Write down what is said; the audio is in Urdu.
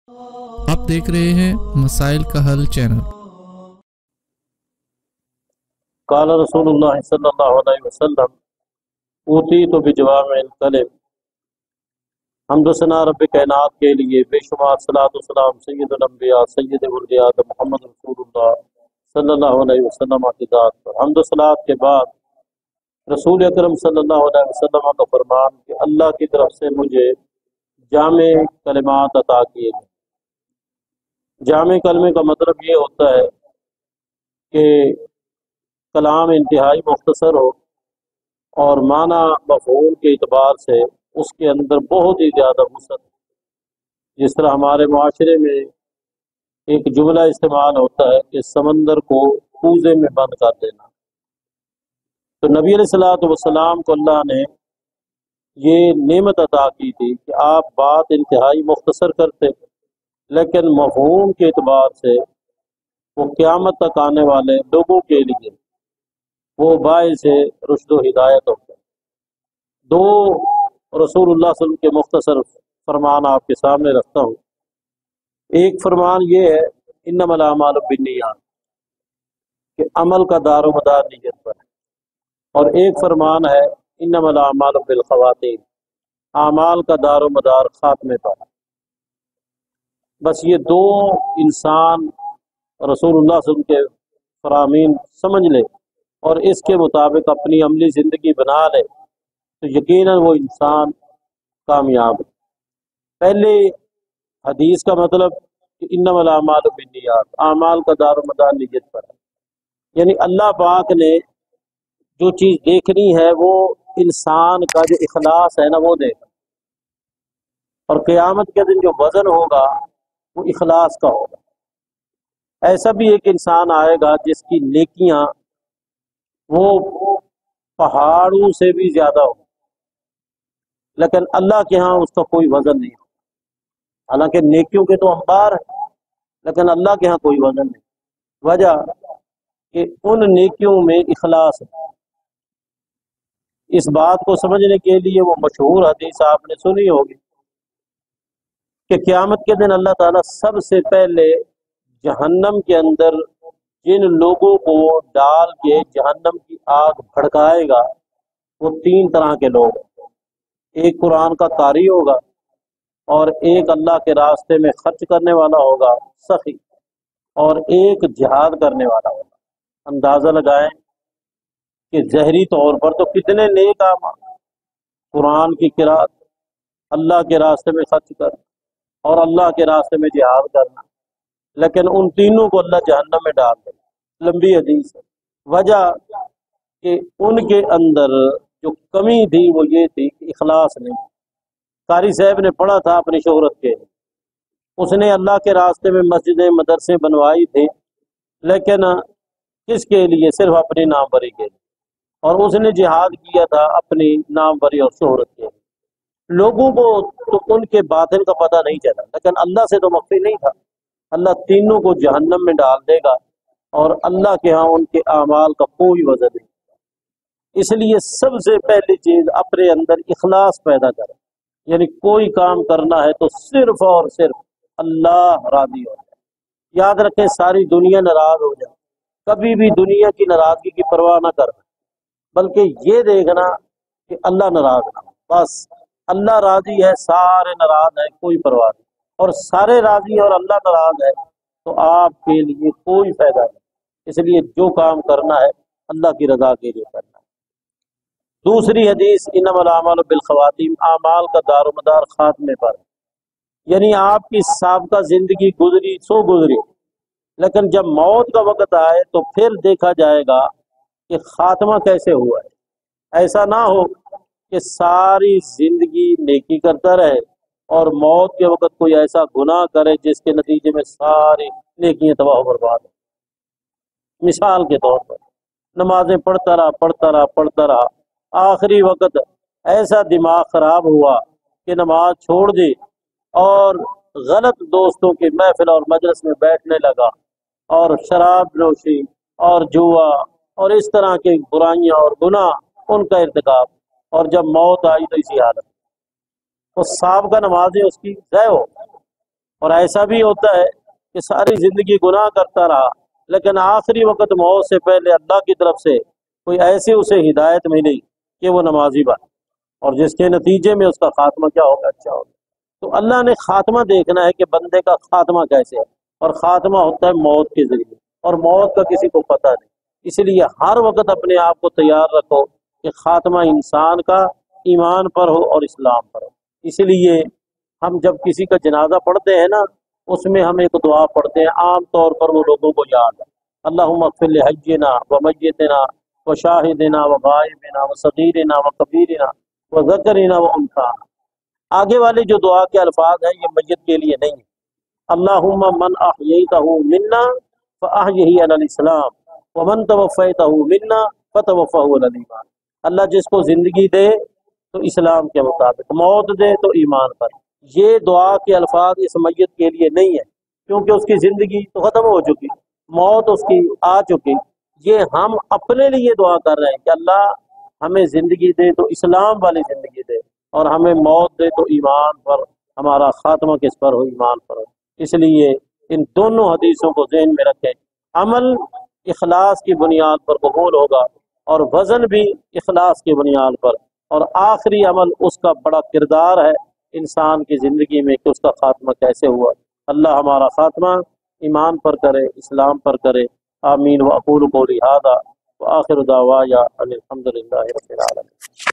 آپ دیکھ رہے ہیں مسائل کا حل چینل۔ قال رسول اللہ صلی اللہ علیہ وسلم اوتیت بجوامع الکلم۔ حمد و ثنا رب کائنات کے لیے بے شمار صلاۃ و سلام سید الانبیاء سید ولد آدم محمد رسول اللہ صلی اللہ علیہ وسلم کی ذات پر۔ حمد و صلاۃ کے بعد رسول اکرم صلی اللہ علیہ وسلم کا فرمان کہ اللہ کی طرف سے مجھے جامع کلمات عطا کیے گئے۔ جامع کلمے کا مطلب یہ ہوتا ہے کہ کلام انتہائی مختصر ہو اور معنی مفہوم کے اعتبار سے اس کے اندر بہت ہی زیادہ وسعت، جس طرح ہمارے معاشرے میں ایک جملہ استعمال ہوتا ہے کہ سمندر کو کوزے میں بند کر دینا، تو نبی علیہ الصلوۃ والسلام کو اللہ نے یہ نعمت عطا کی تھی کہ آپ بات انتہائی مختصر کرتے، لیکن مفہوم کے اعتبار سے وہ قیامت تک آنے والے لوگوں کے لیے وہ باعث رشد و ہدایت ہوتا ہے۔ دو رسول اللہ صلی اللہ علیہ وسلم کے مختصر فرمان آپ کے سامنے رکھتا ہوں۔ ایک فرمان یہ ہے انما الاعمال بالنیات، کہ عمل کا دار و مدار نیت پر ہے، اور ایک فرمان ہے انما الاعمال بالخواتیم، اعمال کا دار و مدار خاتمے پر ہے۔ بس یہ دو انسان رسول اللہ صلی اللہ علیہ وسلم کے فرامین سمجھ لے اور اس کے مطابق اپنی عملی زندگی بنا لے تو یقیناً وہ انسان کامیاب ہے۔ پہلے حدیث کا مطلب کہ انما الاعمال بالنیات، اعمال کا دار و مدار نیت پر ہے، یعنی اللہ پاک نے جو چیز دیکھنی ہے وہ انسان کا جو اخلاص ہے نا وہ دیکھا، اور قیامت کے دن جو وزن ہوگا وہ اخلاص کا ہوگا۔ ایسا بھی ایک انسان آئے گا جس کی نیکیاں وہ پہاڑوں سے بھی زیادہ ہو، لیکن اللہ کے ہاں اس کا کوئی وزن نہیں ہو، حالانکہ نیکیوں کے تو انبار ہیں لیکن اللہ کے ہاں کوئی وزن نہیں۔ وجہ کہ ان نیکیوں میں اخلاص ہے۔ اس بات کو سمجھنے کے لیے وہ مشہور حدیث آپ نے سنی ہوگی کہ قیامت کے دن اللہ تعالیٰ سب سے پہلے جہنم کے اندر جن لوگوں کو ڈال کے جہنم کی آگ بھڑکائے گا وہ تین طرح کے لوگ ہیں۔ ایک قرآن کا قاری ہوگا، اور ایک اللہ کے راستے میں خرچ کرنے والا ہوگا سخی، اور ایک جہاد کرنے والا ہوگا۔ اندازہ لگائیں کہ ظاہری طور پر تو کتنے نیک اعمال، قرآن کی قرات، اللہ کے راستے میں خرچ کرنا اور اللہ کے راستے میں جہاد کرنا، لیکن ان تینوں کو اللہ جہنم میں ڈال دے۔ لمبی حدیث ہے۔ وجہ کہ ان کے اندر جو کمی تھی وہ یہ تھی کہ اخلاص نہیں۔ قاری صاحب نے پڑھا تھا اپنی شہرت کے، اس نے اللہ کے راستے میں مسجدیں مدرسے بنوائی تھے، لیکن کس کے لیے؟ صرف اپنی نام بری کے لیے، اور اس نے جہاد کیا تھا اپنی نام بری اور شہرت کے لیے۔ لوگوں کو تو ان کے باطن کا پتہ نہیں چلا، لیکن اللہ سے تو مخفی نہیں تھا۔ اللہ تینوں کو جہنم میں ڈال دے گا اور اللہ کے ہاں ان کے اعمال کا کوئی وزن نہیں۔ اس لیے سب سے پہلی چیز اپنے اندر اخلاص پیدا کرے، یعنی کوئی کام کرنا ہے تو صرف اور صرف اللہ راضی ہو جائے۔ یاد رکھیں ساری دنیا ناراض ہو جائے، کبھی بھی دنیا کی ناراضگی کی پرواہ نہ کرنا، بلکہ یہ دیکھنا کہ اللہ ناراض نہ ہو۔ بس اللہ راضی ہے، سارے ناراض ہیں، کوئی پرواہ نہیں، اور سارے راضی اور اللہ ناراض ہے تو آپ کے لیے کوئی فائدہ نہیں۔ اس لیے جو کام کرنا ہے اللہ کی رضا کے لیے کرنا ہے۔ دوسری حدیث انما الاعمال بالخواتیم، اعمال کا دار و مدار خاتمے پر، یعنی آپ کی سابقہ زندگی گزری سو گزری، لیکن جب موت کا وقت آئے تو پھر دیکھا جائے گا کہ خاتمہ کیسے ہوا ہے۔ ایسا نہ ہو کہ ساری زندگی نیکی کرتا رہے اور موت کے وقت کوئی ایسا گناہ کرے جس کے نتیجے میں ساری نیکیاں تباہ و برباد ہوں۔ مثال کے طور پر نمازیں پڑھتا رہا، آخری وقت ایسا دماغ خراب ہوا کہ نماز چھوڑ دی اور غلط دوستوں کی محفل اور مجلس میں بیٹھنے لگا، اور شراب نوشی اور جوا اور اس طرح کی برائیاں اور گناہ ان کا ارتکاب، اور جب موت آئی تو اسی حالت، تو سابقہ نمازیں اس کی ضائع ہو، اور ایسا بھی ہوتا ہے کہ ساری زندگی گناہ کرتا رہا لیکن آخری وقت موت سے پہلے اللہ کی طرف سے کوئی ایسی اسے ہدایت ملی کہ وہ نمازی بن، اور جس کے نتیجے میں اس کا خاتمہ کیا ہوگا؟ اچھا ہوگا۔ تو اللہ نے خاتمہ دیکھنا ہے کہ بندے کا خاتمہ کیسے ہے، اور خاتمہ ہوتا ہے موت کے ذریعے، اور موت کا کسی کو پتہ نہیں۔ اس لیے ہر وقت اپنے آپ کو تیار رکھو کہ خاتمہ انسان کا ایمان پر ہو اور اسلام پر ہو۔ اس لیے ہم جب کسی کا جنازہ پڑھتے ہیں نا، اس میں ہم ایک دعا پڑھتے ہیں، عام طور پر وہ لوگوں کو یاد ہے، اللہم اغفر لحینا و میتنا و شاہدنا و غائبنا و صغیرنا و کبیرنا و ذکرنا و انثانا۔ آگے والے جو دعا کے الفاظ ہیں یہ میت کے لیے نہیں ہے۔ اللہم من احییتہ منا فاحیہ علی الاسلام ومن توفیتہ منا فتوفہ علی الایمان۔ اللہ جس کو زندگی دے تو اسلام کے مطابق، موت دے تو ایمان پر۔ یہ دعا کے الفاظ اس میت کے لیے نہیں ہے، کیونکہ اس کی زندگی تو ختم ہو چکی، موت اس کی آ چکی۔ یہ ہم اپنے لیے دعا کر رہے ہیں کہ اللہ ہمیں زندگی دے تو اسلام والی زندگی دے، اور ہمیں موت دے تو ایمان پر، ہمارا خاتمہ کس پر ہو؟ ایمان پر ہو۔ اس لیے ان دونوں حدیثوں کو ذہن میں رکھیں۔ عمل اخلاص کی بنیاد پر قبول ہوگا، اور وزن بھی اخلاص کی بنیاد پر، اور آخری عمل اس کا بڑا کردار ہے انسان کی زندگی میں کہ اس کا خاتمہ کیسے ہوا۔ اللہ ہمارا خاتمہ ایمان پر کرے، اسلام پر کرے۔ آمین۔ واقول قولی ھذا وآخر دعوایا ان الحمد للہ رب العالمین۔